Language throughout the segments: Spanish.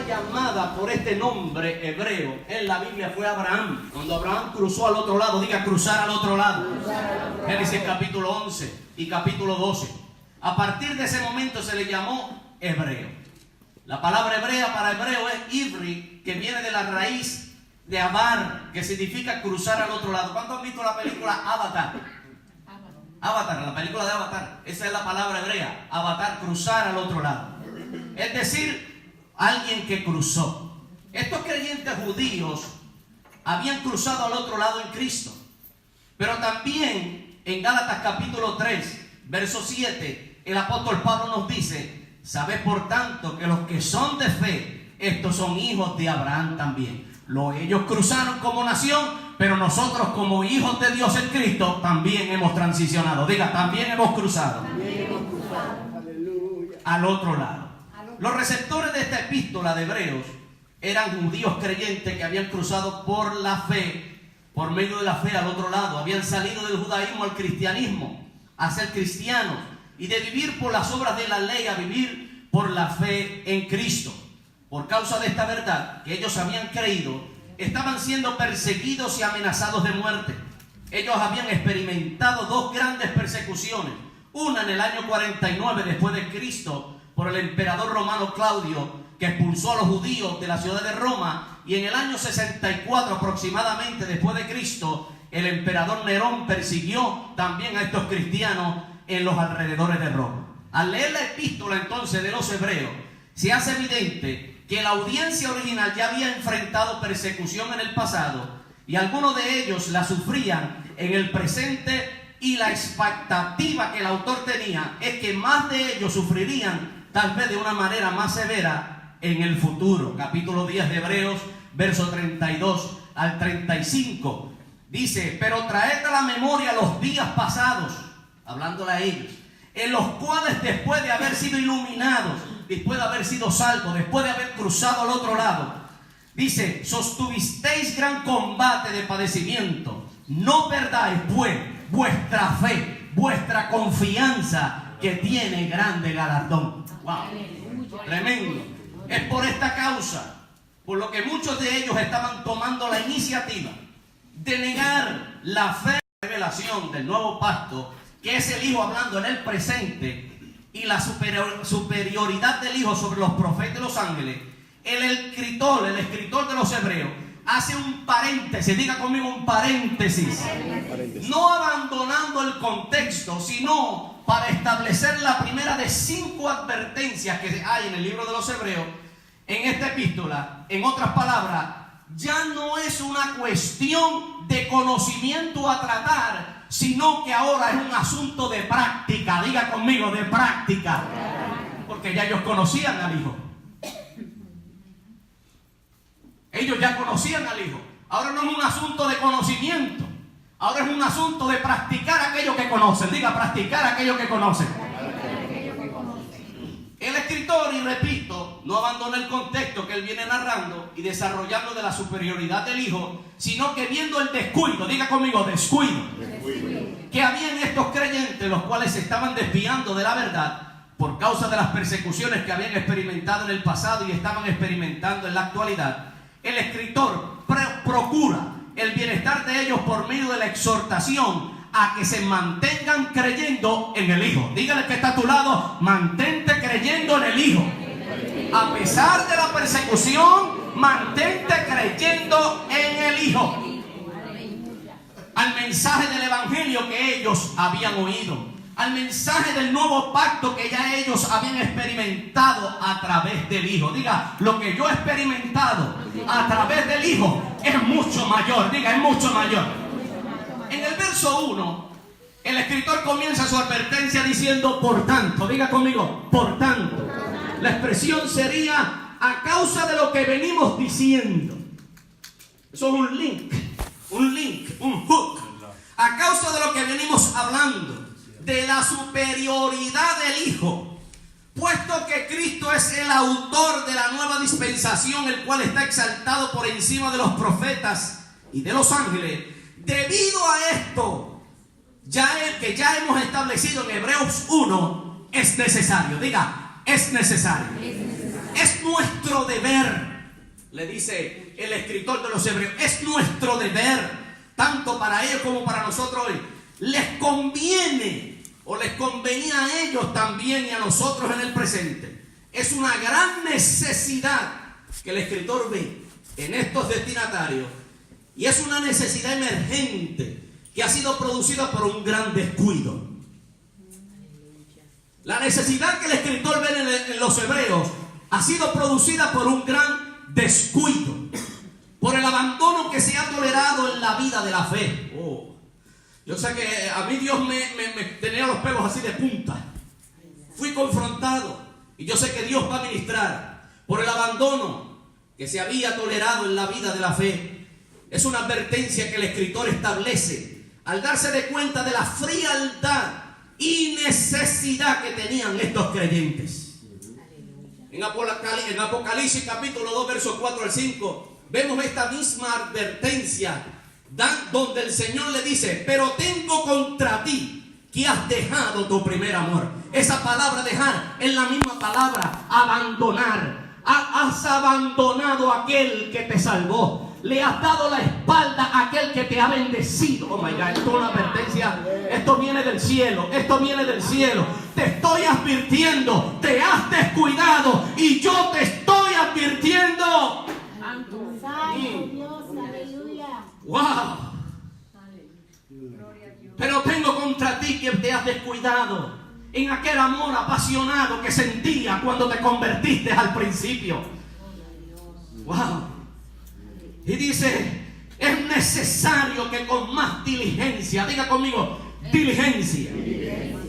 llamada por este nombre hebreo en la Biblia fue Abraham. Cuando Abraham cruzó al otro lado, diga cruzar al otro lado. Génesis capítulo 11 y capítulo 12. A partir de ese momento se le llamó hebreo. La palabra hebrea para hebreo es ivri, que viene de la raíz de abar, que significa cruzar al otro lado. ¿Cuántos han visto la película Avatar? Avatar, la película de Avatar. Esa es la palabra hebrea. Avatar, cruzar al otro lado. Es decir, alguien que cruzó. Estos creyentes judíos habían cruzado al otro lado en Cristo. Pero también en Gálatas capítulo 3, verso 7, el apóstol Pablo nos dice: sabed por tanto que los que son de fe, estos son hijos de Abraham también. Ellos cruzaron como nación, pero nosotros como hijos de Dios en Cristo también hemos transicionado. Diga, también hemos cruzado. Al otro lado. Los receptores de esta epístola de Hebreos eran judíos creyentes que habían cruzado por la fe, por medio de la fe al otro lado. Habían salido del judaísmo al cristianismo, a ser cristianos, y de vivir por las obras de la ley a vivir por la fe en Cristo. Por causa de esta verdad que ellos habían creído, estaban siendo perseguidos y amenazados de muerte. Ellos habían experimentado dos grandes persecuciones. Una en el año 49 después de Cristo por el emperador romano Claudio, que expulsó a los judíos de la ciudad de Roma. Y en el año 64 aproximadamente después de Cristo, el emperador Nerón persiguió también a estos cristianos en los alrededores de Roma. Al leer la epístola entonces de los hebreos, se hace evidente que la audiencia original ya había enfrentado persecución en el pasado y algunos de ellos la sufrían en el presente, y la expectativa que el autor tenía es que más de ellos sufrirían tal vez de una manera más severa en el futuro. Capítulo 10 de Hebreos, verso 32 al 35, dice: pero traed a la memoria los días pasados, hablándole a ellos, en los cuales después de haber sido iluminados, después de haber sido salvos, después de haber cruzado al otro lado, dice: sostuvisteis gran combate de padecimiento. No perdáis pues vuestra fe, vuestra confianza, que tiene grande galardón. Wow, tremendo. Es por esta causa por lo que muchos de ellos estaban tomando la iniciativa de negar la fe y revelación del nuevo pacto, que es el Hijo hablando en el presente, y la superioridad del Hijo sobre los profetas y los ángeles. El escritor de los Hebreos hace un paréntesis, diga conmigo un paréntesis, no abandonando el contexto, sino para establecer la primera de 5 advertencias que hay en el libro de los Hebreos, en esta epístola. En otras palabras, ya no es una cuestión de conocimiento a tratar, sino que ahora es un asunto de práctica. Diga conmigo, de práctica. Porque ya ellos conocían al Hijo. Ellos ya conocían al Hijo. Ahora no es un asunto de conocimiento. Ahora es un asunto de practicar aquello que conocen. Diga, practicar aquello que conocen. El escritor, y repito, no abandona el contexto que él viene narrando y desarrollando de la superioridad del Hijo, sino que viendo el descuido, diga conmigo, descuido, que había en estos creyentes, los cuales se estaban desviando de la verdad por causa de las persecuciones que habían experimentado en el pasado y estaban experimentando en la actualidad. El escritor procura el bienestar de ellos por medio de la exhortación a que se mantengan creyendo en el Hijo. Dígale que está a tu lado: mantente creyendo en el Hijo. A pesar de la persecución, mantente creyendo en el Hijo. Al mensaje del Evangelio que ellos habían oído, al mensaje del nuevo pacto que ya ellos habían experimentado a través del Hijo. Diga, lo que yo he experimentado a través del Hijo es mucho mayor. Diga, es mucho mayor. En el verso 1, el escritor comienza su advertencia diciendo: por tanto. Diga conmigo, por tanto. La expresión sería: a causa de lo que venimos diciendo. Eso es un link, un hook. A causa de lo que venimos hablando, de la superioridad del Hijo, puesto que Cristo es el autor de la nueva dispensación, el cual está exaltado por encima de los profetas y de los ángeles. Debido a esto, que ya hemos establecido en Hebreos 1, es necesario. Diga, es necesario. Es nuestro deber, le dice el escritor de los Hebreos, es nuestro deber, tanto para ellos como para nosotros hoy. Les conviene, o les convenía a ellos también y a nosotros en el presente. Es una gran necesidad que el escritor ve en estos destinatarios, y es una necesidad emergente que ha sido producida por un gran descuido. La necesidad que el escritor ve en los Hebreos ha sido producida por un gran descuido, por el abandono que se ha tolerado en la vida de la fe. Yo sé que a mí Dios me tenía los pelos así de punta. Fui confrontado, y yo sé que Dios va a ministrar por el abandono que se había tolerado en la vida de la fe. Es una advertencia que el escritor establece al darse de cuenta de la frialdad y necesidad que tenían estos creyentes. En Apocalipsis capítulo 2, versos 4 al 5, vemos esta misma advertencia, donde el Señor le dice: pero tengo contra ti que has dejado tu primer amor. Esa palabra dejar es la misma palabra abandonar. Has abandonado a aquel que te salvó. Le has dado la espalda a aquel que te ha bendecido. Oh my God, esto es una advertencia. Esto viene del cielo. Esto viene del cielo. Te estoy advirtiendo. Te has descuidado y yo te estoy advirtiendo. Wow. Pero tengo contra ti que te has descuidado en aquel amor apasionado que sentía cuando te convertiste al principio. Wow. Y dice: es necesario que con más diligencia, diga conmigo, diligencia.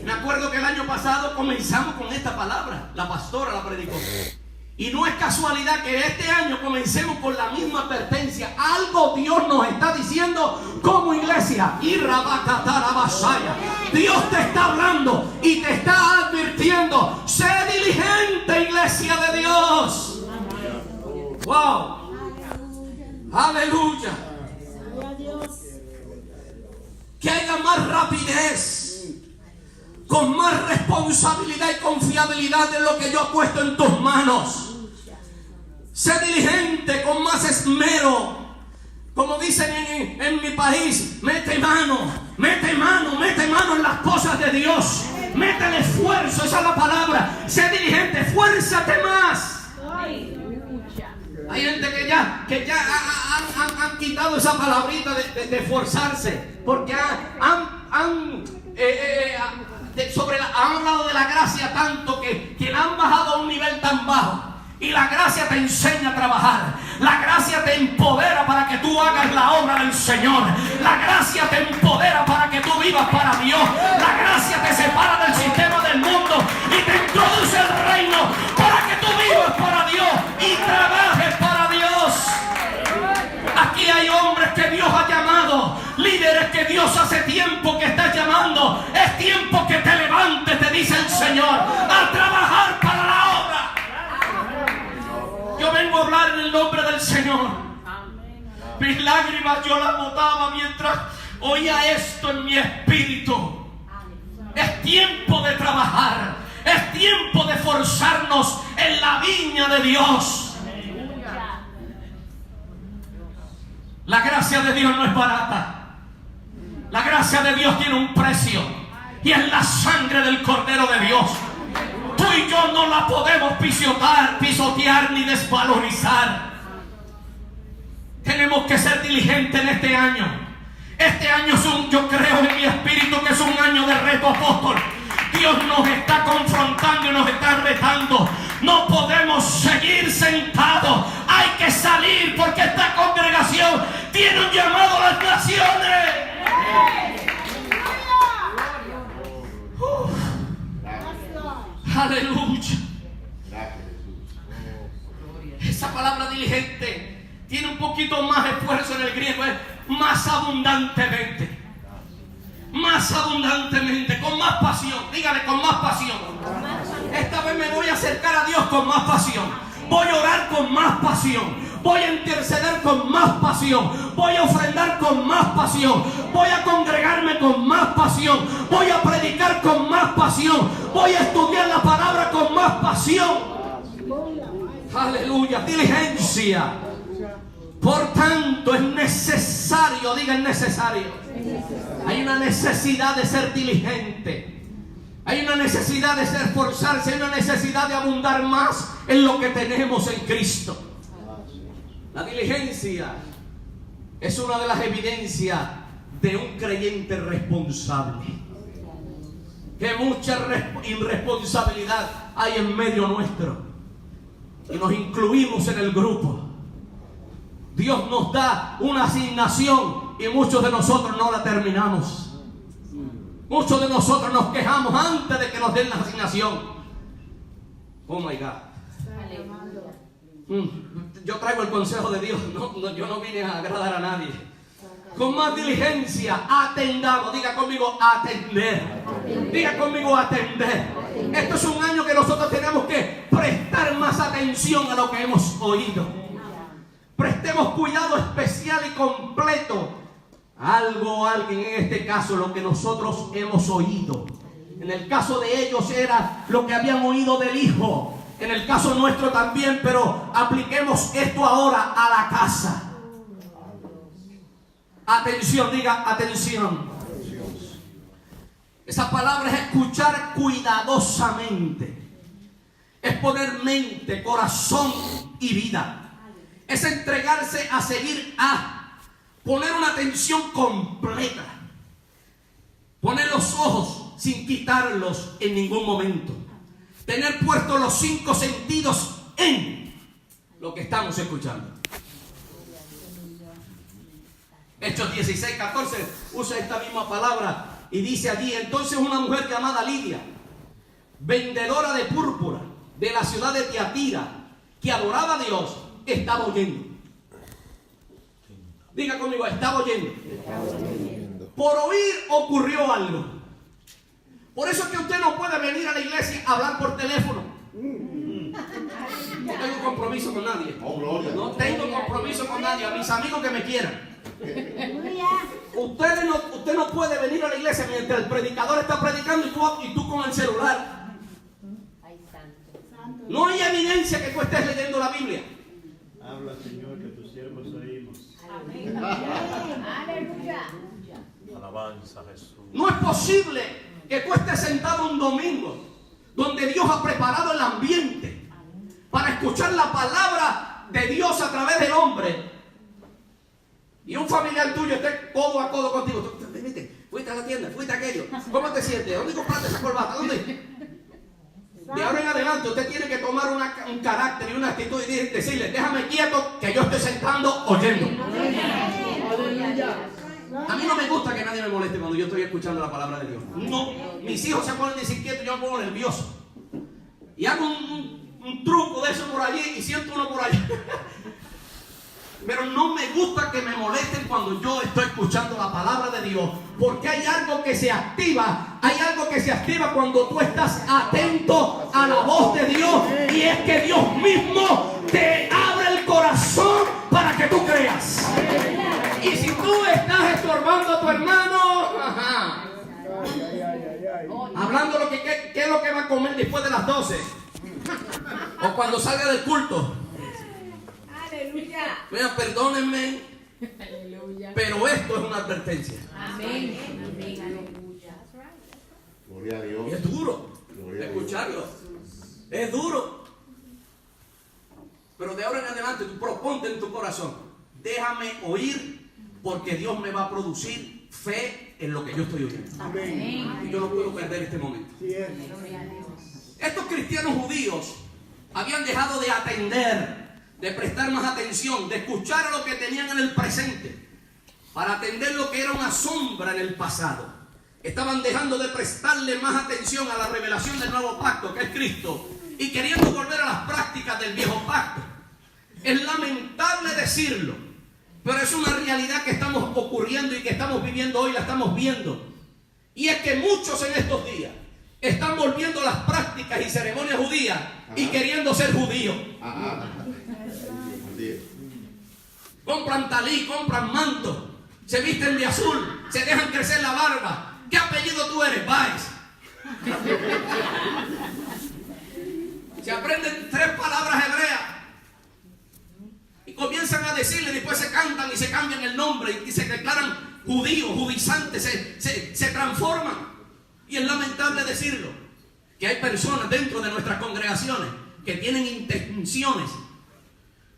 Me acuerdo que el año pasado comenzamos con esta palabra, la pastora la predicó. Y no es casualidad que este año comencemos con la misma advertencia. Algo Dios nos está diciendo como iglesia. Dios te está hablando y te está advirtiendo. Sé diligente, iglesia de Dios. Wow. Aleluya. Que haya más rapidez, con más responsabilidad y confiabilidad en lo que yo he puesto en tus manos. Sé diligente con más esmero. Como dicen en mi país, mete mano en las cosas de Dios. Métele esfuerzo, esa es la palabra. Sé diligente, esfuérzate más. Hay gente que ya han quitado esa palabrita de esforzarse, porque han hablado de la gracia tanto que la han bajado a un nivel tan bajo. Y la gracia te enseña a trabajar. La gracia te empodera para que tú hagas la obra del Señor. La gracia te empodera para que tú vivas para Dios. La gracia te separa del sistema del mundo y te introduce al reino para que tú vivas para Dios y trabajes para Dios. Aquí hay hombres que Dios ha llamado, líderes que Dios hace tiempo que está llamando. Es tiempo que te levantes, te dice el Señor, a trabajar para la obra. Yo vengo a hablar en el nombre del Señor. Mis lágrimas yo las botaba mientras oía esto en mi espíritu. Es tiempo de trabajar. Es tiempo de esforzarnos en la viña de Dios. La gracia de Dios no es barata. La gracia de Dios tiene un precio, y es la sangre del Cordero de Dios. Tú y yo no la podemos pisotear ni desvalorizar. Tenemos que ser diligentes en este año. Este año yo creo en mi espíritu que es un año de reto, apóstol. Dios nos está confrontando y nos está retando. No podemos seguir sentados. Hay que salir, porque esta congregación tiene un llamado a las naciones. Aleluya. Esa palabra diligente tiene un poquito más esfuerzo en el griego, es más abundantemente. Más abundantemente, con más pasión. Dígale, con más pasión. Esta vez me voy a acercar a Dios con más pasión. Voy a orar con más pasión. Voy a interceder con más pasión. Voy a ofrendar con más pasión. Voy a congregarme con más pasión. Voy a predicar con más pasión. Voy a estudiar la palabra con más pasión. Aleluya, diligencia. Por tanto, es necesario, diga, es necesario. Hay una necesidad de ser diligente. Hay una necesidad de esforzarse. Hay una necesidad de abundar más en lo que tenemos en Cristo. La diligencia es una de las evidencias de un creyente responsable. Que mucha irresponsabilidad hay en medio nuestro. Y nos incluimos en el grupo. Dios nos da una asignación y muchos de nosotros no la terminamos. Muchos de nosotros nos quejamos antes de que nos den la asignación. Oh my God. Yo traigo el consejo de Dios. Yo no vine a agradar a nadie. Con más diligencia, atendamos. Diga conmigo, atender. Diga conmigo, atender. Esto es un año que nosotros tenemos que prestar más atención a lo que hemos oído. Prestemos cuidado especial y completo a alguien, en este caso, lo que nosotros hemos oído. En el caso de ellos era lo que habían oído del Hijo. En el caso nuestro también, pero apliquemos esto ahora a la casa. Atención, diga atención. Esa palabra es escuchar cuidadosamente. Es poner mente, corazón y vida. Es entregarse a seguir a poner una atención completa. Poner los ojos sin quitarlos en ningún momento. Tener puestos los 5 sentidos en lo que estamos escuchando. Hechos 16:14 usa esta misma palabra y dice allí: entonces una mujer llamada Lidia, vendedora de púrpura de la ciudad de Tiatira, que adoraba a Dios, estaba oyendo. Diga conmigo, estaba oyendo. Por oír ocurrió algo. Por eso es que usted no puede venir a la iglesia a hablar por teléfono. No tengo compromiso con nadie. No tengo compromiso con nadie. A mis amigos que me quieran. Usted no puede venir a la iglesia mientras el predicador está predicando y tú con el celular. No hay evidencia que tú estés leyendo la Biblia. Habla, Señor, que tus siervos oímos. Amén. Aleluya. Alabanza, Jesús. No es posible que tú estés sentado un domingo donde Dios ha preparado el ambiente para escuchar la palabra de Dios a través del hombre, y un familiar tuyo esté codo a codo contigo. Tú, vete, fuiste a la tienda, fuiste a aquello. ¿Cómo te sientes? ¿Dónde compraste esa corbata? ¿Dónde? De ahora en adelante usted tiene que tomar un carácter y una actitud y decirle: déjame quieto que yo estoy sentando oyendo. A mí no me gusta que nadie me moleste cuando yo estoy escuchando la palabra de Dios. No, mis hijos se ponen inquietos y yo me pongo nervioso. Y hago un truco de eso por allí y siento uno por allí. Pero no me gusta que me molesten cuando yo estoy escuchando la palabra de Dios, porque hay algo que se activa. Hay algo que se activa cuando tú estás atento a la voz de Dios, y es que Dios mismo te abre el corazón para que tú creas. Y si tú estás estorbando a tu hermano, hablando lo que qué es lo que va a comer después de las 12 o cuando salga del culto, mira, perdónenme, pero esto es una advertencia. Amén. Aleluya. Gloria a Dios. Y es duro escucharlo. Es duro. Pero de ahora en adelante tú proponte en tu corazón: déjame oír, porque Dios me va a producir fe en lo que yo estoy oyendo. Amén. Y yo no puedo perder este momento. Estos cristianos judíos habían dejado de atender, de prestar más atención, de escuchar a lo que tenían en el presente, para atender lo que era una sombra en el pasado. Estaban dejando de prestarle más atención a la revelación del nuevo pacto, que es Cristo, y queriendo volver a las prácticas del viejo pacto. Es lamentable decirlo, pero es una realidad que estamos ocurriendo y que estamos viviendo hoy, la estamos viendo. Y es que muchos en estos días están volviendo a las prácticas y ceremonias judías y queriendo ser judíos. Compran talí, compran manto, se visten de azul, se dejan crecer la barba. ¿Qué apellido tú eres? Baez. Se aprenden 3 palabras hebreas decirle, después se cantan y se cambian el nombre y se declaran judíos, judaizantes, se transforman. Y es lamentable decirlo, que hay personas dentro de nuestras congregaciones que tienen intenciones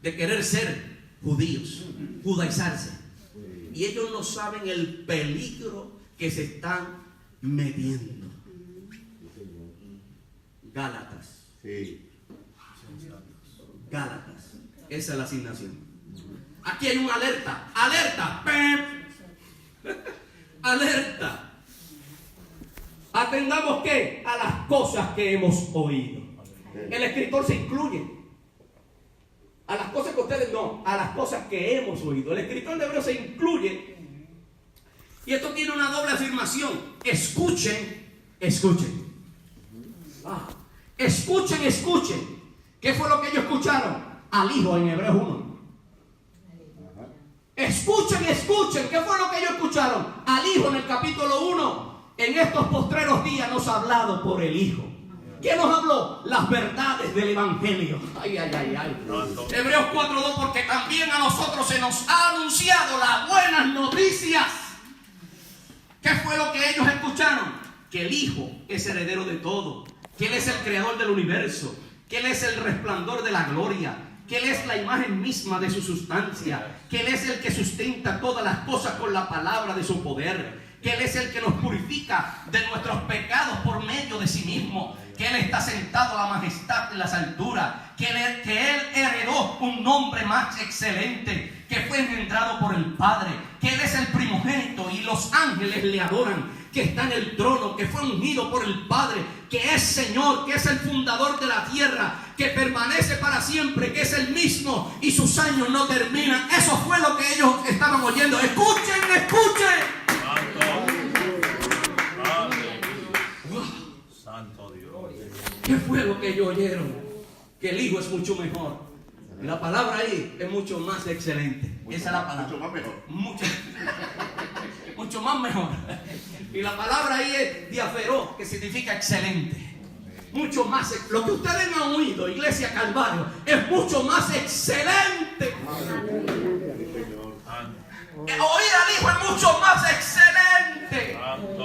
de querer ser judíos, judaizarse. Y ellos no saben el peligro que se están metiendo. Gálatas. Sí. Gálatas. Esa es la asignación. Aquí hay una alerta. Alerta. ¡Pep! Alerta. Atendamos ¿qué? A las cosas que hemos oído. El escritor se incluye. A las cosas que ustedes no, a las cosas que hemos oído. El escritor de Hebreos se incluye. Y esto tiene una doble afirmación. Escuchen, escuchen. Escuchen, escuchen. ¿Qué fue lo que ellos escucharon? Al Hijo en Hebreos 1. Escuchen, escuchen. ¿Qué fue lo que ellos escucharon? Al Hijo en el capítulo 1. En estos postreros días nos ha hablado por el Hijo. ¿Quién nos habló? Las verdades del Evangelio. Ay, ay, ay, ay. Hebreos 4:2, porque también a nosotros se nos ha anunciado las buenas noticias. ¿Qué fue lo que ellos escucharon? Que el Hijo es heredero de todo, que Él es el creador del universo, que Él es el resplandor de la gloria, que Él es la imagen misma de su sustancia, que Él es el que sustenta todas las cosas con la palabra de su poder, que Él es el que nos purifica de nuestros pecados por medio de sí mismo, que Él está sentado a la majestad en las alturas, que Él heredó un nombre más excelente, que fue engendrado por el Padre, que Él es el primogénito y los ángeles le adoran, que está en el trono, que fue ungido por el Padre, que es Señor, que es el fundador de la tierra, que permanece para siempre, que es el mismo y sus años no terminan. Eso fue lo que ellos estaban oyendo. Escuchen, escuchen. Santo Dios. ¿Qué fue lo que ellos oyeron? Que el Hijo es mucho mejor. Y la palabra ahí es mucho más excelente. Esa es la palabra. Mucho más mejor. Mucho más mejor. Y la palabra ahí es diaferó, que significa excelente. Mucho más. Lo que ustedes no han oído, Iglesia Calvario, es mucho más excelente. Oír al Hijo es mucho más excelente.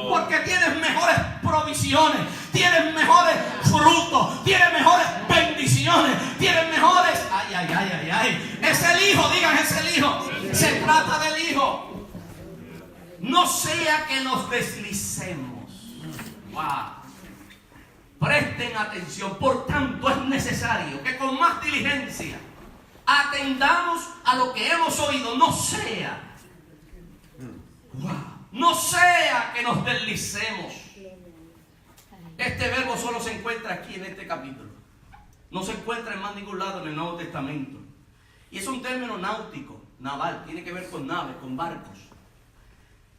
Porque tienes mejores provisiones, tienes mejores frutos, tienes mejores bendiciones, tienes mejores. Ay, ay, ay, ay, ay. Es el Hijo, digan, es el Hijo. Se trata del Hijo. No sea que nos deslicemos. Wow. Presten atención. Por tanto, es necesario que con más diligencia atendamos a lo que hemos oído. No sea que nos deslicemos. Este verbo solo se encuentra aquí en este capítulo. No se encuentra en más ningún lado en el Nuevo Testamento. Y es un término náutico, naval. Tiene que ver con naves, con barcos.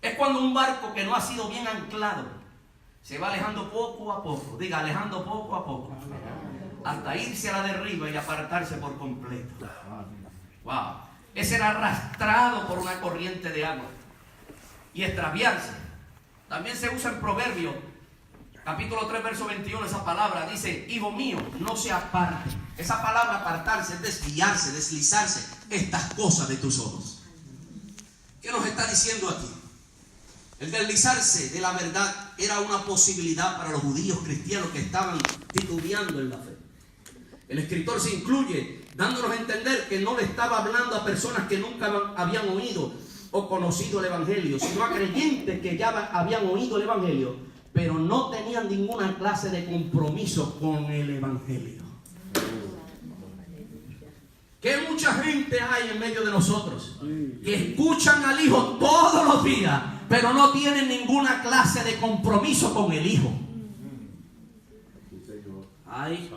Es cuando un barco que no ha sido bien anclado se va alejando poco a poco. Diga, alejando poco a poco. Hasta irse a la deriva y apartarse por completo. Wow. Es ser arrastrado por una corriente de agua y extraviarse. También se usa en Proverbios, capítulo 3, verso 21, esa palabra dice: hijo mío, no se aparte. Esa palabra apartarse es desviarse, deslizarse. Estas cosas de tus ojos. ¿Qué nos está diciendo aquí? El deslizarse de la verdad era una posibilidad para los judíos cristianos que estaban titubeando en la fe. El escritor se incluye, dándonos a entender que no le estaba hablando a personas que nunca habían oído o conocido el Evangelio, sino a creyentes que ya habían oído el Evangelio, pero no tenían ninguna clase de compromiso con el Evangelio. Que mucha gente hay en medio de nosotros que escuchan al Hijo todos los días, pero no tienen ninguna clase de compromiso con el Hijo. Ay,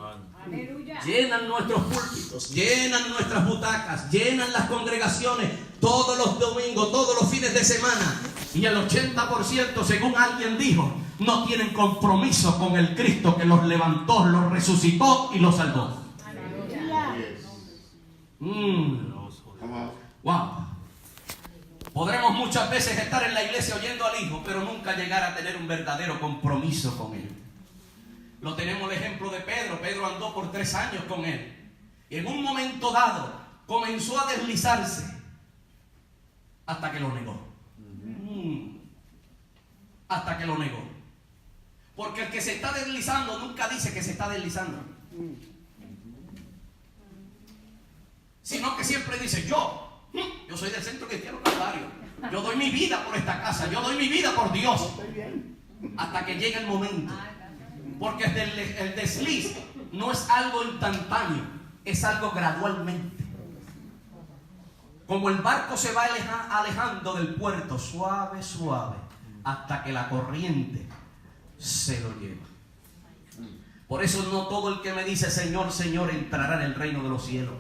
llenan nuestros púlpitos, llenan nuestras butacas, llenan las congregaciones todos los domingos, todos los fines de semana. Y el 80%, según alguien dijo, no tienen compromiso con el Cristo que los levantó, los resucitó y los salvó. Wow. Podremos muchas veces estar en la iglesia oyendo al Hijo, pero nunca llegar a tener un verdadero compromiso con Él. Lo tenemos el ejemplo de Pedro. Pedro andó por 3 años con Él. Y en un momento dado, comenzó a deslizarse hasta que lo negó. Hasta que lo negó. Porque el que se está deslizando nunca dice que se está deslizando, sino que siempre dice: yo soy del Centro Cristiano Calvario, yo doy mi vida por esta casa, yo doy mi vida por Dios. Hasta que llega el momento. Porque el desliz no es algo instantáneo, es algo gradualmente. Como el barco se va alejando del puerto, suave, suave, hasta que la corriente se lo lleva. Por eso no todo el que me dice Señor, Señor entrará en el reino de los cielos,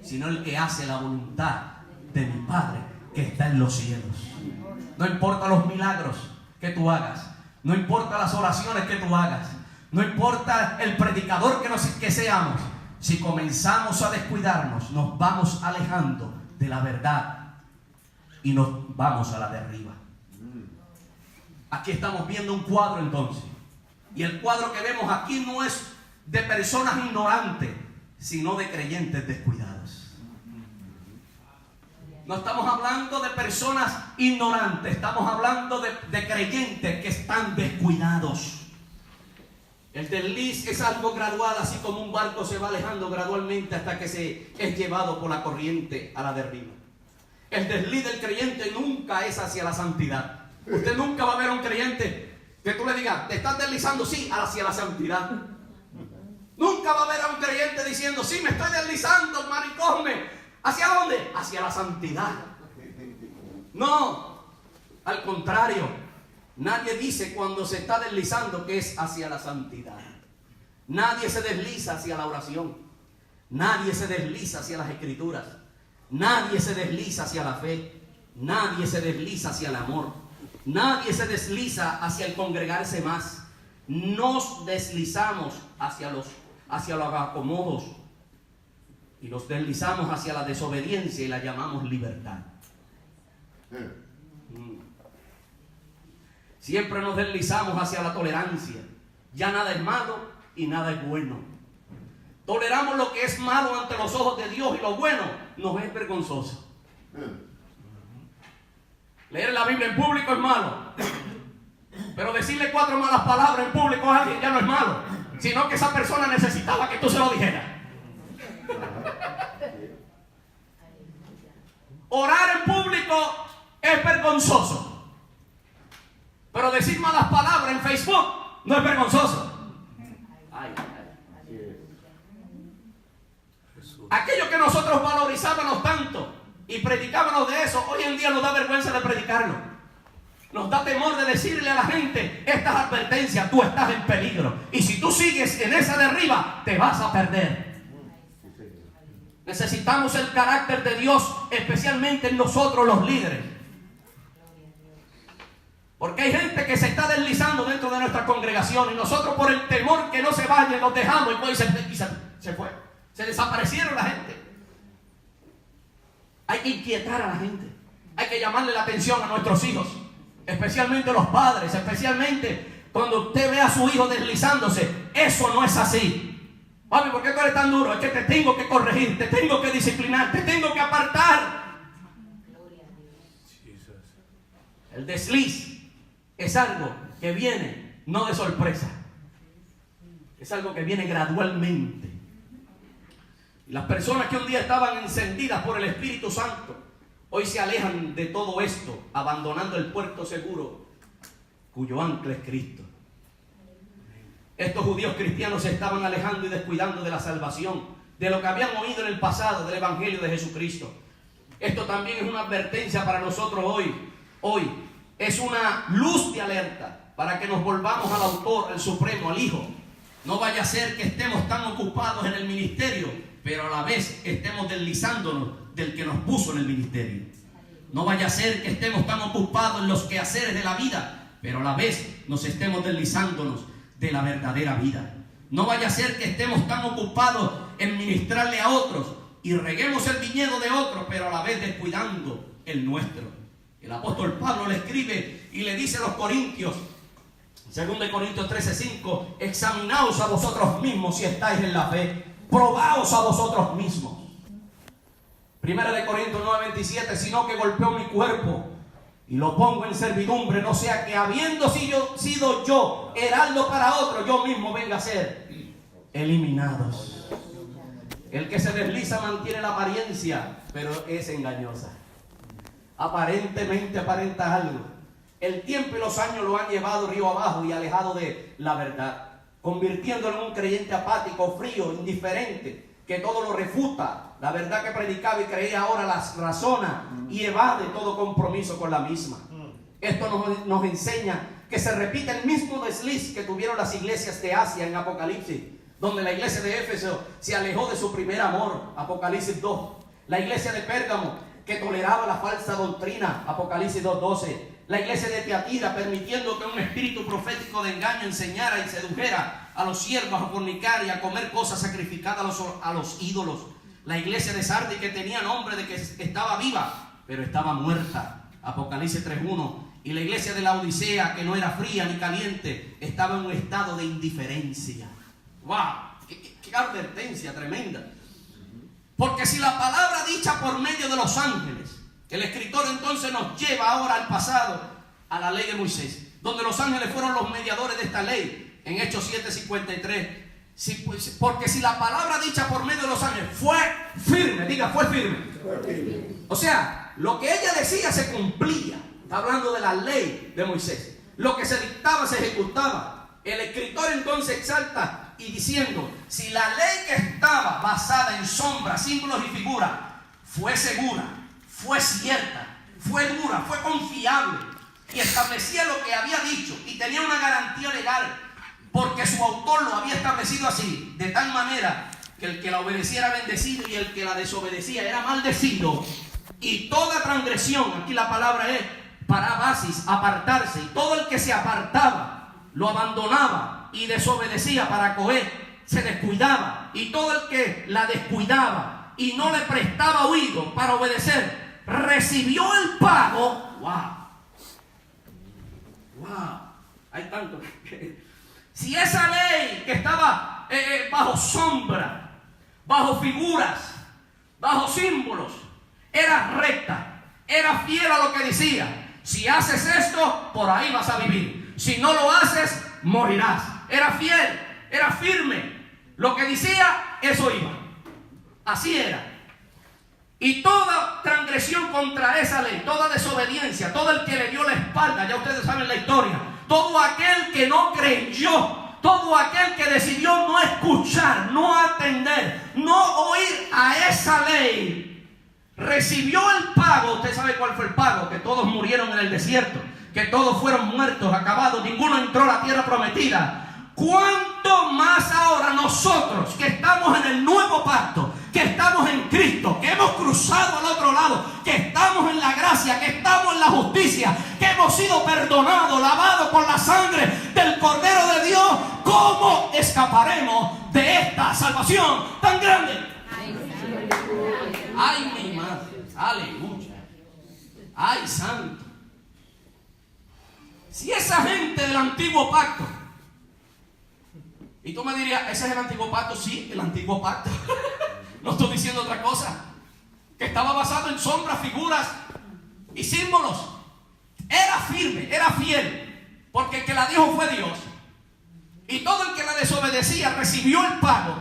sino el que hace la voluntad de mi Padre que está en los cielos. No importa los milagros que tú hagas, no importa las oraciones que tú hagas, no importa el predicador que seamos, si comenzamos a descuidarnos, nos vamos alejando de la verdad y nos vamos a la derriba. Aquí estamos viendo un cuadro entonces, y el cuadro que vemos aquí no es de personas ignorantes, sino de creyentes descuidados. No estamos hablando de personas ignorantes, estamos hablando de creyentes que están descuidados. El desliz es algo gradual, así como un barco se va alejando gradualmente hasta que se es llevado por la corriente a la derriba. El desliz del creyente nunca es hacia la santidad. Usted nunca va a ver a un creyente que tú le digas: te estás deslizando, sí, hacia la santidad. Nunca va a ver a un creyente diciendo: sí, me estoy deslizando, maricón. ¿Hacia dónde? Hacia la santidad. No, al contrario, nadie dice cuando se está deslizando que es hacia la santidad. Nadie se desliza hacia la oración. Nadie se desliza hacia las escrituras. Nadie se desliza hacia la fe. Nadie se desliza hacia el amor. Nadie se desliza hacia el congregarse más. Nos deslizamos hacia los acomodos y nos deslizamos hacia la desobediencia y la llamamos libertad. Siempre nos deslizamos hacia la tolerancia. Ya nada es malo y nada es bueno. Toleramos lo que es malo ante los ojos de Dios, y lo bueno nos es vergonzoso. Leer la Biblia en público es malo, pero decirle 4 malas palabras en público a alguien ya no es malo, sino que esa persona necesitaba que tú se lo dijeras. Orar en público es vergonzoso, pero decir malas palabras en Facebook no es vergonzoso. Aquello que nosotros valorizábamos tanto y predicábamos de eso, hoy en día nos da vergüenza de predicarlo. Nos da temor de decirle a la gente estas advertencias: tú estás en peligro, y si tú sigues en esa derriba te vas a perder. Necesitamos el carácter de Dios, especialmente en nosotros los líderes, porque hay gente que se está deslizando dentro de nuestra congregación, y nosotros, por el temor que no se vayan, los dejamos y se fue, se desaparecieron la gente. Hay que inquietar a la gente, hay que llamarle la atención a nuestros hijos, especialmente los padres, especialmente cuando usted ve a su hijo deslizándose. Eso no es así. Papi, ¿por qué tú eres tan duro? Es que te tengo que corregir, te tengo que disciplinar, te tengo que apartar. El desliz es algo que viene no de sorpresa, es algo que viene gradualmente. Y las personas que un día estaban encendidas por el Espíritu Santo, hoy se alejan de todo esto, abandonando el puerto seguro cuyo ancla es Cristo. Estos judíos cristianos se estaban alejando y descuidando de la salvación, de lo que habían oído en el pasado, del Evangelio de Jesucristo. Esto también es una advertencia para nosotros hoy. Hoy es una luz de alerta para que nos volvamos al autor, al supremo, al Hijo. No vaya a ser que estemos tan ocupados en el ministerio, pero a la vez estemos deslizándonos del que nos puso en el ministerio. No vaya a ser que estemos tan ocupados en los quehaceres de la vida, pero a la vez nos estemos deslizándonos de la verdadera vida. No vaya a ser que estemos tan ocupados en ministrarle a otros y reguemos el viñedo de otros, pero a la vez descuidando el nuestro. El apóstol Pablo le escribe y le dice a los corintios, 2 Corintios 13:5: examinaos a vosotros mismos si estáis en la fe, probaos a vosotros mismos. Primera de Corintios 9:27, sino que golpeo mi cuerpo y lo pongo en servidumbre, no sea que habiendo sido yo heraldo para otro, yo mismo venga a ser eliminados. El que se desliza mantiene la apariencia, pero es engañosa. Aparentemente aparenta algo. El tiempo y los años lo han llevado río abajo y alejado de la verdad, convirtiéndolo en un creyente apático, frío, indiferente, que todo lo refuta. La verdad que predicaba y creía ahora las razona y evade todo compromiso con la misma. Esto nos enseña que se repite el mismo desliz que tuvieron las iglesias de Asia en Apocalipsis, donde la iglesia de Éfeso se alejó de su primer amor, Apocalipsis 2. La iglesia de Pérgamo, que toleraba la falsa doctrina, Apocalipsis 2:12. La iglesia de Tiatira, permitiendo que un espíritu profético de engaño enseñara y sedujera a los siervos a fornicar y a comer cosas sacrificadas a los ídolos. La iglesia de Sardis, que tenía nombre de que estaba viva, pero estaba muerta, Apocalipsis 3:1. Y la iglesia de la Odisea, que no era fría ni caliente, estaba en un estado de indiferencia. ¡Wow! ¡Qué advertencia tremenda! Porque si la palabra dicha por medio de los ángeles, el escritor entonces nos lleva ahora al pasado, a la ley de Moisés, donde los ángeles fueron los mediadores de esta ley, en Hechos 7:53. Porque si la palabra dicha por medio de los ángeles fue firme, diga, fue firme. O sea, lo que ella decía se cumplía. Está hablando de la ley de Moisés. Lo que se dictaba se ejecutaba. El escritor entonces exalta y diciendo, si la ley que estaba basada en sombras, símbolos y figuras fue segura, fue cierta, fue dura, fue confiable y establecía lo que había dicho y tenía una garantía legal, porque su autor lo había establecido así, de tal manera que el que la obedecía era bendecido y el que la desobedecía era maldecido. Y toda transgresión, aquí la palabra es parabasis, apartarse, y todo el que se apartaba, lo abandonaba y desobedecía para coger, se descuidaba, y todo el que la descuidaba y no le prestaba oído para obedecer, recibió el pago. ¡Wow! ¡Wow! Hay tanto que... Si esa ley que estaba bajo sombra, bajo figuras, bajo símbolos, era recta, era fiel a lo que decía, si haces esto, por ahí vas a vivir. Si no lo haces, morirás. Era fiel, era firme. Lo que decía, eso iba. Así era. Y toda transgresión contra esa ley, toda desobediencia, todo el que le dio la espalda, ya ustedes saben la historia, todo aquel que no creyó, todo aquel que decidió no escuchar, no atender, no oír a esa ley, recibió el pago. Usted sabe cuál fue el pago: que todos murieron en el desierto, que todos fueron muertos, acabados, ninguno entró a la tierra prometida. ¿Cuánto más ahora nosotros que estamos en el nuevo pacto, que estamos en Cristo, que hemos cruzado al otro lado, que estamos en la gracia, que estamos en la justicia, que hemos sido perdonados, lavados por la sangre del Cordero de Dios? ¿Cómo escaparemos de esta salvación tan grande? ¡Ay, mi madre! ¡Aleluya! ¡Ay, santo! Si esa gente del antiguo pacto, y tú me dirías, ¿ese es el antiguo pacto? Sí, el antiguo pacto. No estoy diciendo otra cosa. Que estaba basado en sombras, figuras y símbolos. Era firme, era fiel, porque el que la dijo fue Dios. Y todo el que la desobedecía recibió el pago.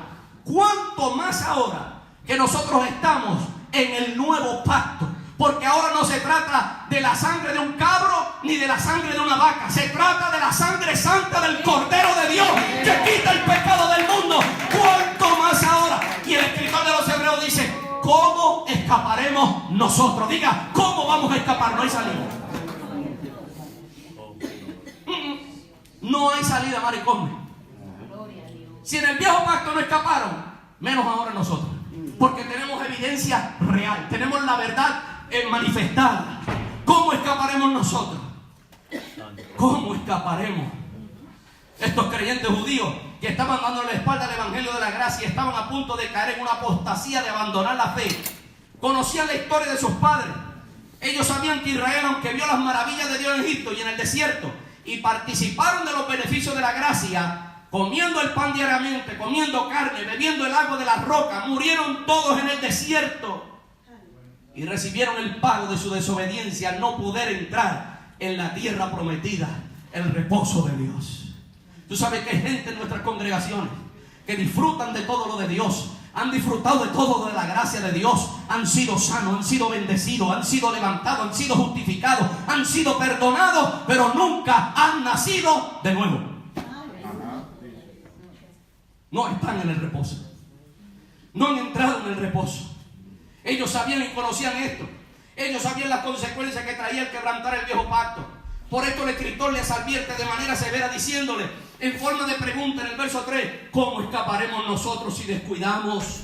¿Cuánto más ahora que nosotros estamos en el nuevo pacto? Porque ahora no se trata de la sangre de un cabro ni de la sangre de una vaca. Se trata de la sangre santa del Cordero de Dios, que quita el pecado del mundo. ¿Cuánto más ahora? Y el escritor de los Hebreos dice, ¿cómo escaparemos nosotros? Diga, ¿cómo vamos a escapar? No hay salida. No hay salida, maricón. Si en el viejo pacto no escaparon, menos ahora nosotros. Porque tenemos evidencia real, tenemos la verdad manifestada. ¿Cómo escaparemos nosotros? ¿Cómo escaparemos? Estos creyentes judíos que estaban dando la espalda al evangelio de la gracia y estaban a punto de caer en una apostasía, de abandonar la fe, conocían la historia de sus padres. Ellos sabían que Israel, aunque vio las maravillas de Dios en Egipto y en el desierto, y participaron de los beneficios de la gracia, comiendo el pan diariamente, comiendo carne, bebiendo el agua de la roca, murieron todos en el desierto. y recibieron el pago de su desobediencia al no poder entrar en la tierra prometida, el reposo de Dios. Tú sabes que hay gente en nuestras congregaciones que disfrutan de todo lo de Dios, han disfrutado de todo lo de la gracia de Dios, han sido sanos, han sido bendecidos, han sido levantados, han sido justificados, han sido perdonados, pero nunca han nacido de nuevo. No están en el reposo, no han entrado en el reposo. Ellos sabían y conocían esto. Ellos sabían las consecuencias que traía el quebrantar el viejo pacto. Por esto el escritor les advierte de manera severa diciéndole, en forma de pregunta en el verso 3, ¿cómo escaparemos nosotros si descuidamos?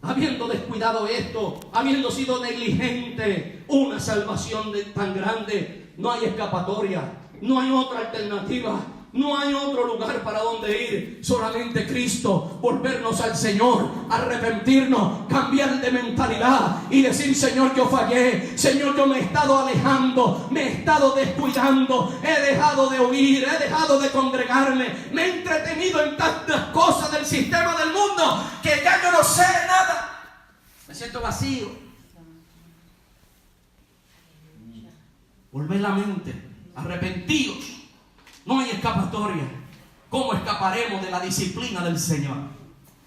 Habiendo descuidado esto, habiendo sido negligente, una salvación tan grande, no hay escapatoria, no hay otra alternativa. No hay otro lugar para donde ir, solamente Cristo, volvernos al Señor, arrepentirnos, cambiar de mentalidad y decir, Señor, yo fallé, Señor, yo me he estado alejando, me he estado descuidando, he dejado de oír, he dejado de congregarme, me he entretenido en tantas cosas del sistema del mundo que ya yo no sé nada, me siento vacío. Volver la mente, arrepentidos. No hay escapatoria. ¿Cómo escaparemos de la disciplina del Señor?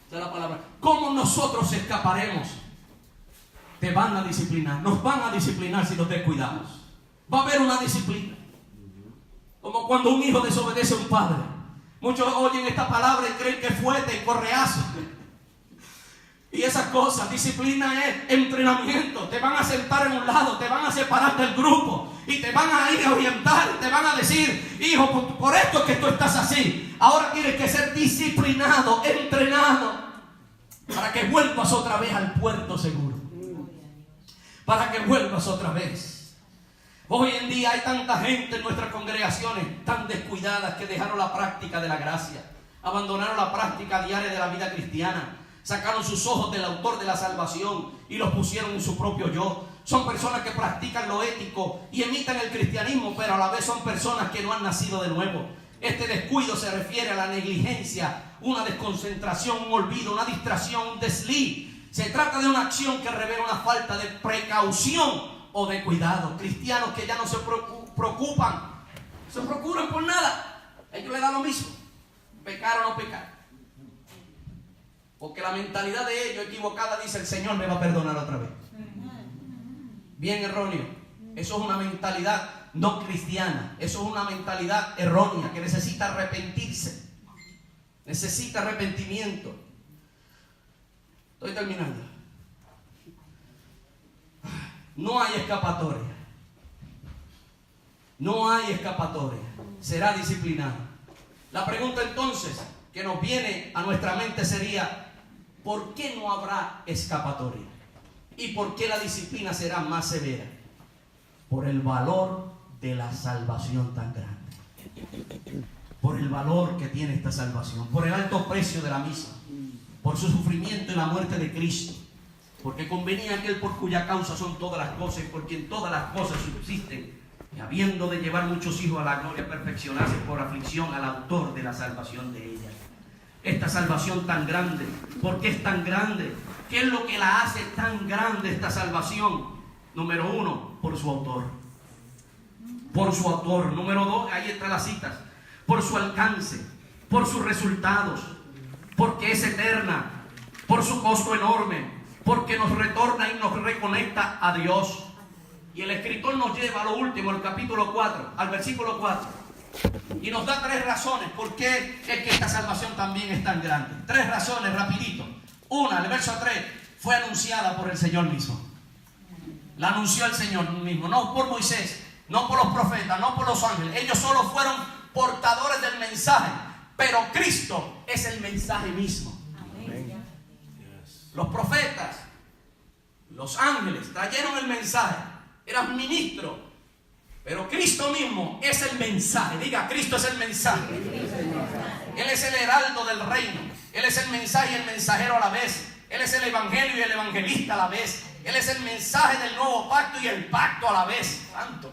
Esa es la palabra. ¿Cómo nosotros escaparemos? Te van a disciplinar. Nos van a disciplinar si nos descuidamos. Va a haber una disciplina. Como cuando un hijo desobedece a un padre. Muchos oyen esta palabra y creen que es fuerte y correazo. Y esas cosas, disciplina es entrenamiento. Te van a sentar en un lado, te van a separar del grupo y te van a ir a orientar, te van a decir, hijo, por esto es que tú estás así. Ahora tienes que ser disciplinado, entrenado, para que vuelvas otra vez al puerto seguro. Para que vuelvas otra vez. Hoy en día hay tanta gente en nuestras congregaciones tan descuidadas que dejaron la práctica de la gracia, abandonaron la práctica diaria de la vida cristiana. Sacaron sus ojos del autor de la salvación y los pusieron en su propio yo. Son personas que practican lo ético y imitan el cristianismo, pero a la vez son personas que no han nacido de nuevo. Este descuido se refiere a la negligencia, una desconcentración, un olvido, una distracción, un desliz. Se trata de una acción que revela una falta de precaución o de cuidado. Cristianos que ya no se preocupan, se procuran por nada. A ellos les da lo mismo, pecar o no pecar. Porque la mentalidad de ellos equivocada dice, el Señor me va a perdonar otra vez. Bien erróneo. Eso es una mentalidad no cristiana. Eso es una mentalidad errónea que necesita arrepentirse. Necesita arrepentimiento. Estoy terminando. No hay escapatoria. No hay escapatoria. Será disciplinado. La pregunta entonces que nos viene a nuestra mente sería, ¿por qué no habrá escapatoria? ¿Y por qué la disciplina será más severa? Por el valor de la salvación tan grande. Por el valor que tiene esta salvación. Por el alto precio de la misma. Por su sufrimiento y la muerte de Cristo. Porque convenía aquel por cuya causa son todas las cosas y por quien todas las cosas subsisten. Y habiendo de llevar muchos hijos a la gloria, perfeccionarse por aflicción al autor de la salvación de ella. Esta salvación tan grande. ¿Por qué es tan grande? ¿Qué es lo que la hace tan grande esta salvación? Número 1, por su autor. Por su autor. Número 2, ahí están las citas. Por su alcance, por sus resultados, porque es eterna, por su costo enorme, porque nos retorna y nos reconecta a Dios. Y el escritor nos lleva a lo último, el capítulo 4, al versículo 4. Y nos da 3 razones por qué es que esta salvación también es tan grande. 3 razones, rapidito. Una, el verso 3, fue anunciada por el Señor mismo. La anunció el Señor mismo, no por Moisés, no por los profetas, no por los ángeles. Ellos solo fueron portadores del mensaje, pero Cristo es el mensaje mismo. Los profetas, los ángeles trajeron el mensaje, eran ministros, pero Cristo mismo es el mensaje. Diga, Cristo es el mensaje. Él es el heraldo del reino. Él es el mensaje y el mensajero a la vez. Él es el evangelio y el evangelista a la vez. Él es el mensaje del nuevo pacto y el pacto a la vez. Santo.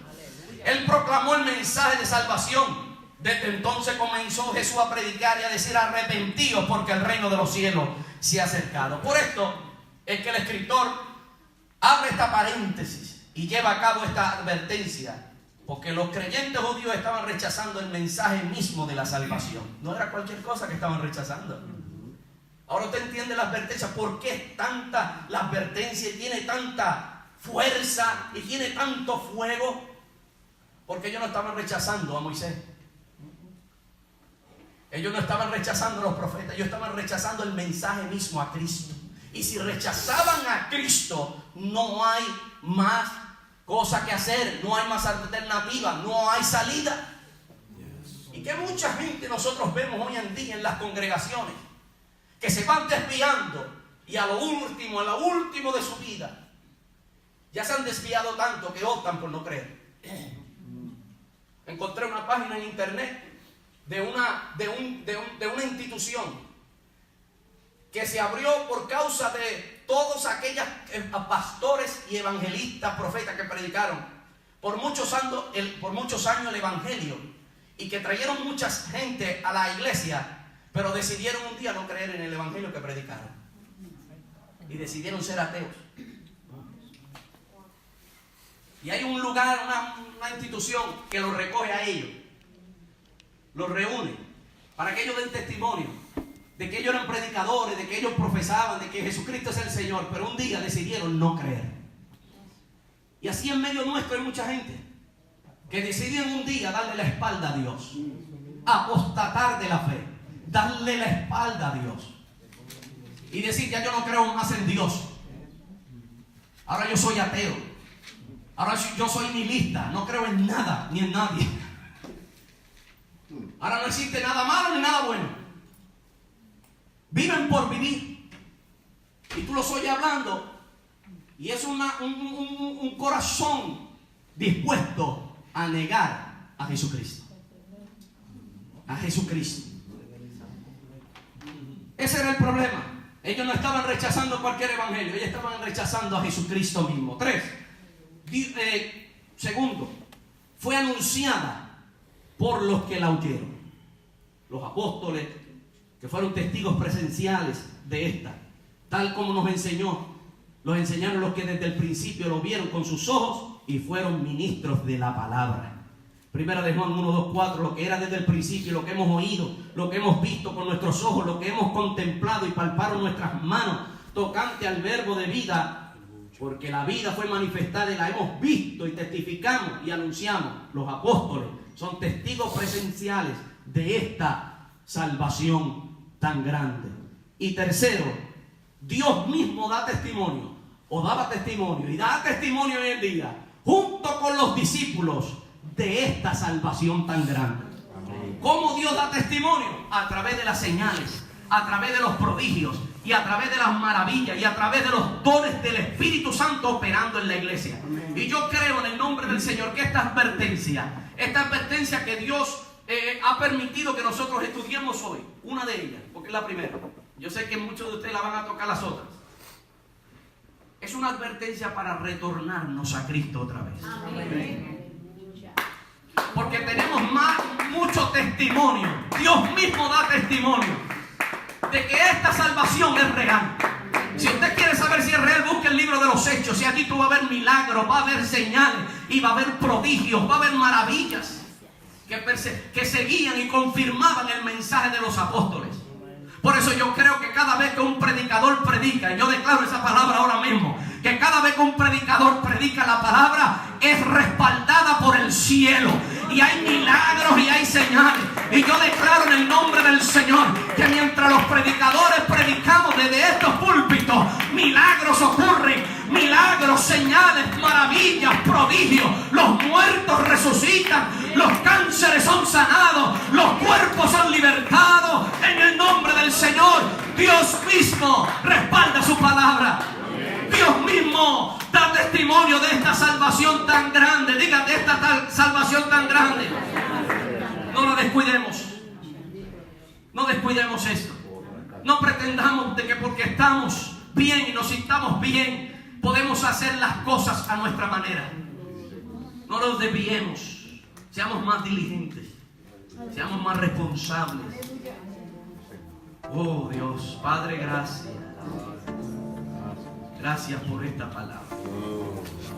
Él proclamó el mensaje de salvación. Desde entonces comenzó Jesús a predicar y a decir, arrepentidos porque el reino de los cielos se ha acercado. Por esto es que el escritor abre esta paréntesis y lleva a cabo esta advertencia, porque los creyentes judíos estaban rechazando el mensaje mismo de la salvación. No era cualquier cosa que estaban rechazando. Ahora usted entiende la advertencia. ¿Por qué tanta la advertencia tiene tanta fuerza y tiene tanto fuego? Porque ellos no estaban rechazando a Moisés. Ellos no estaban rechazando a los profetas. Ellos estaban rechazando el mensaje mismo, a Cristo. Y si rechazaban a Cristo, no hay más cosa que hacer, no hay más alternativa, no hay salida. Y que mucha gente nosotros vemos hoy en día en las congregaciones que se van desviando y a lo último de su vida ya se han desviado tanto que optan por no creer. Encontré una página en internet de una institución que se abrió por causa de todos aquellos pastores y evangelistas, profetas que predicaron por muchos años el evangelio y que trajeron mucha gente a la iglesia, pero decidieron un día no creer en el evangelio que predicaron y decidieron ser ateos. Y hay un lugar, una institución que los recoge a ellos, los reúne para que ellos den testimonio de que ellos eran predicadores, de que ellos profesaban, de que Jesucristo es el Señor, pero un día decidieron no creer. Y así en medio nuestro hay mucha gente que deciden un día darle la espalda a Dios, apostatar de la fe, darle la espalda a Dios y decir: ya yo no creo más en Dios, ahora yo soy ateo, ahora yo soy nihilista, no creo en nada ni en nadie, ahora no existe nada malo ni nada bueno. Viven por vivir. Y tú los oyes hablando y es un corazón dispuesto a negar a Jesucristo. A Jesucristo. Ese era el problema. Ellos no estaban rechazando cualquier evangelio, ellos estaban rechazando a Jesucristo mismo. 3. Segundo, fue anunciada por los que la oyeron. Los apóstoles, que fueron testigos presenciales de esta, tal como nos enseñaron los que desde el principio lo vieron con sus ojos y fueron ministros de la palabra. Primera de Juan 1, 2, 4, lo que era desde el principio, lo que hemos oído, lo que hemos visto con nuestros ojos, lo que hemos contemplado y palparon nuestras manos, tocante al verbo de vida, porque la vida fue manifestada y la hemos visto y testificamos y anunciamos. Los apóstoles son testigos presenciales de esta salvación tan grande. Y tercero, Dios mismo da testimonio, o daba testimonio, y da testimonio hoy en día, junto con los discípulos, de esta salvación tan grande. ¿Cómo Dios da testimonio? A través de las señales, a través de los prodigios, y a través de las maravillas, y a través de los dones del Espíritu Santo operando en la iglesia. Y yo creo en el nombre del Señor que esta advertencia que Dios ha permitido que nosotros estudiemos hoy, una de ellas, porque es la primera, yo sé que muchos de ustedes la van a tocar las otras, es una advertencia para retornarnos a Cristo otra vez. Amén. Porque tenemos mucho testimonio. Dios mismo da testimonio de que esta salvación es real. Si usted quiere saber si es real, busque el libro de los Hechos. Y aquí tú va a haber milagros, va a haber señales, y va a haber prodigios, va a haber maravillas que seguían y confirmaban el mensaje de los apóstoles. Por eso yo creo que cada vez que un predicador predica, y yo declaro esa palabra ahora mismo, que cada vez que un predicador predica la palabra es respaldada por el cielo, y hay milagros y hay señales. Y yo declaro en el nombre del Señor que mientras los predicadores predicamos desde estos púlpitos, milagros ocurren, milagros, señales, maravillas, prodigios. Los muertos resucitan, los cánceres son sanados, los cuerpos son libertados en el nombre del Señor. Dios mismo respalda su palabra. Dios mismo da testimonio de esta salvación tan grande. Diga, de esta salvación tan grande. No lo descuidemos. No descuidemos esto. No pretendamos de que porque estamos bien y nos sintamos bien, podemos hacer las cosas a nuestra manera. No nos desviemos. Seamos más diligentes. Seamos más responsables. Oh Dios, Padre, gracias. Gracias por esta palabra. Oh.